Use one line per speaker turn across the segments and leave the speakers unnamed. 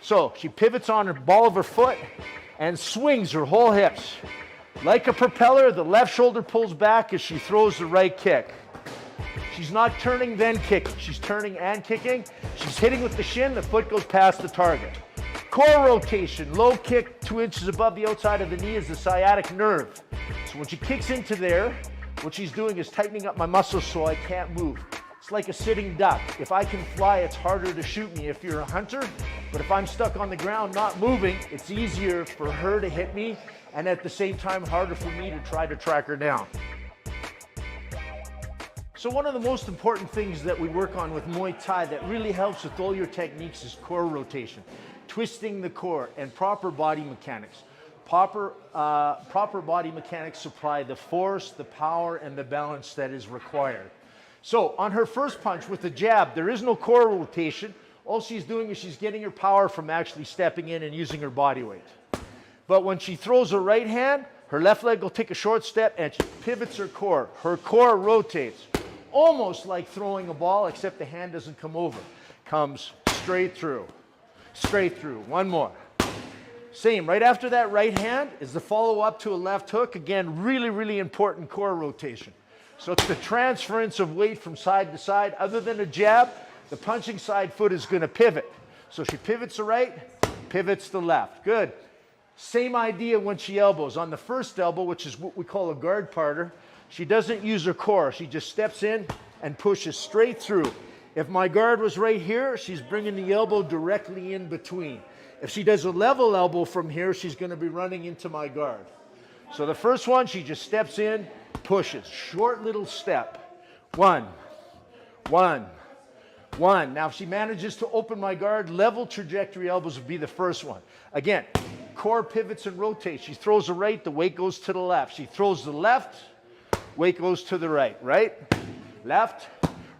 So she pivots on her ball of her foot and swings her whole hips. Like a propeller, the left shoulder pulls back as she throws the right kick. She's not turning then kicking. She's turning and kicking. She's hitting with the shin. The foot goes past the target. Core rotation, low kick 2 inches above the outside of the knee is the sciatic nerve. So when she kicks into there, what she's doing is tightening up my muscles so I can't move. It's like a sitting duck. If I can fly, it's harder to shoot me if you're a hunter. But if I'm stuck on the ground, not moving, it's easier for her to hit me, and at the same time, harder for me to try to track her down. So one of the most important things that we work on with Muay Thai that really helps with all your techniques is core rotation, twisting the core, and proper body mechanics. Proper body mechanics supply the force, the power, and the balance that is required. So on her first punch with the jab, there is no core rotation. All she's doing is she's getting her power from actually stepping in and using her body weight. But when she throws her right hand, her left leg will take a short step and she pivots her core. Her core rotates, almost like throwing a ball, except the hand doesn't come over. Comes straight through, straight through. One more. Same, right after that right hand is the follow-up to a left hook. Again, really, really important core rotation. So it's the transference of weight from side to side. Other than a jab, the punching side foot is going to pivot. So she pivots the right, pivots the left. Good. Same idea when she elbows. On the first elbow, which is what we call a guard parter, she doesn't use her core. She just steps in and pushes straight through. If my guard was right here, she's bringing the elbow directly in between. If she does a level elbow from here, she's going to be running into my guard. So the first one, she just steps in, pushes. Short little step. One, one, one. Now if she manages to open my guard, level trajectory elbows would be the first one. Again, core pivots and rotates. She throws the right, the weight goes to the left. She throws the left, weight goes to the right. Right, left,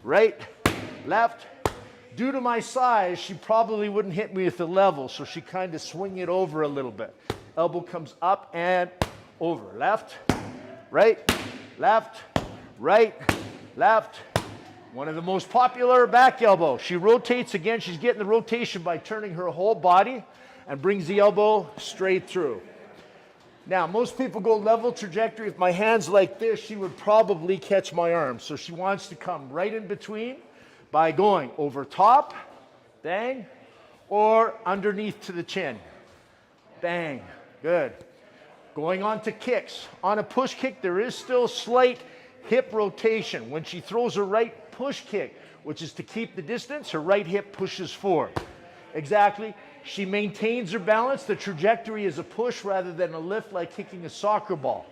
right, left. Due to my size, she probably wouldn't hit me with the level, so she kind of swing it over a little bit. Elbow comes up and over. Left, right, left, right, left. One of the most popular, back elbow. She rotates again. She's getting the rotation by turning her whole body and brings the elbow straight through. Now, most people go level trajectory. If my hand's like this, she would probably catch my arm. So she wants to come right in between by going over top, bang, or underneath to the chin, bang. Good. Going on to kicks. On a push kick, there is still slight hip rotation. When she throws her right push kick, which is to keep the distance, her right hip pushes forward. Exactly. She maintains her balance. The trajectory is a push rather than a lift like kicking a soccer ball.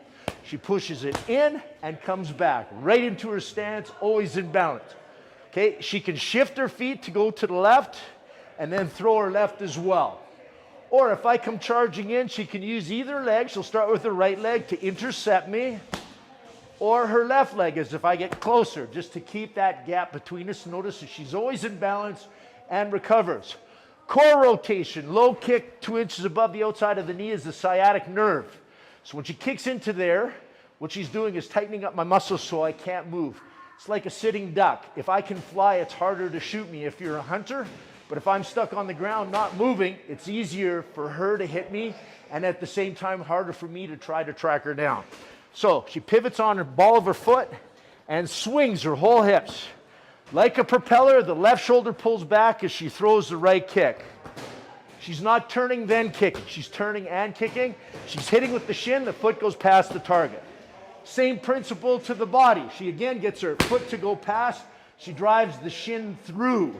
She pushes it in and comes back, right into her stance, always in balance. Okay, she can shift her feet to go to the left and then throw her left as well. Or if I come charging in, she can use either leg. She'll start with her right leg to intercept me, or her left leg as if I get closer, just to keep that gap between us. Notice that she's always in balance and recovers. Core rotation, low kick 2 inches above the outside of the knee is the sciatic nerve. So when she kicks into there, what she's doing is tightening up my muscles so I can't move. It's like a sitting duck. If I can fly, it's harder to shoot me if you're a hunter. But if I'm stuck on the ground, not moving, it's easier for her to hit me, and at the same time, harder for me to try to track her down. So she pivots on her ball of her foot and swings her whole hips. Like a propeller, the left shoulder pulls back as she throws the right kick. She's not turning then kicking. She's turning and kicking. She's hitting with the shin. The foot goes past the target. Same principle to the body. She again gets her foot to go past. She drives the shin through.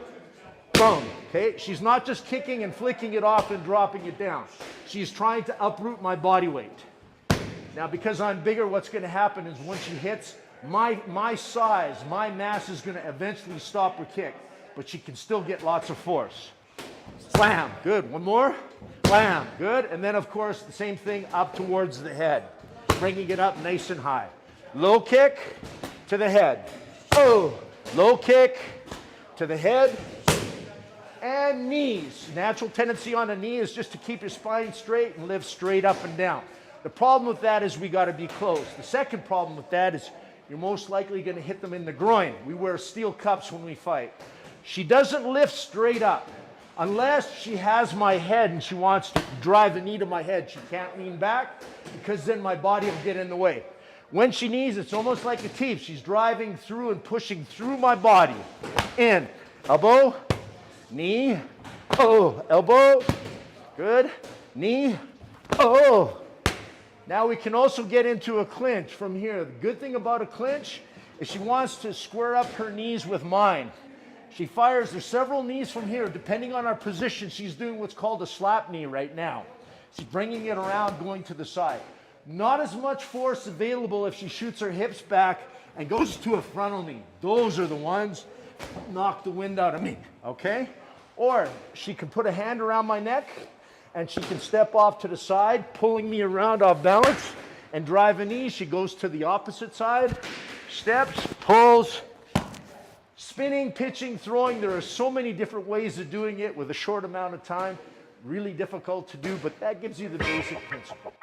Boom. Okay? She's not just kicking and flicking it off and dropping it down. She's trying to uproot my body weight. Now, because I'm bigger, what's going to happen is when she hits, my size, my mass is going to eventually stop her kick, but she can still get lots of force. Slam. Good. One more. Slam. Good. And then, of course, the same thing up towards the head, bringing it up nice and high. Low kick to the head. Oh, low kick to the head. And knees. Natural tendency on a knee is just to keep your spine straight and live straight up and down. The problem with that is we got to be close. The second problem with that is you're most likely going to hit them in the groin. We wear steel cups when we fight. She doesn't lift straight up. Unless she has my head and she wants to drive the knee to my head, she can't lean back because then my body will get in the way. When she knees, it's almost like a teep. She's driving through and pushing through my body. In, elbow, knee, oh, elbow, good, knee, oh. Now we can also get into a clinch from here. The good thing about a clinch is she wants to square up her knees with mine. She fires, there's several knees from here. Depending on our position, she's doing what's called a slap knee right now. She's bringing it around, going to the side. Not as much force available if she shoots her hips back and goes to a frontal knee. Those are the ones that knock the wind out of me, okay? Or she can put a hand around my neck and she can step off to the side, pulling me around off balance and drive a knee. She goes to the opposite side, steps, pulls, spinning, pitching, throwing. There are so many different ways of doing it with a short amount of time. Really difficult to do, but that gives you the basic principle.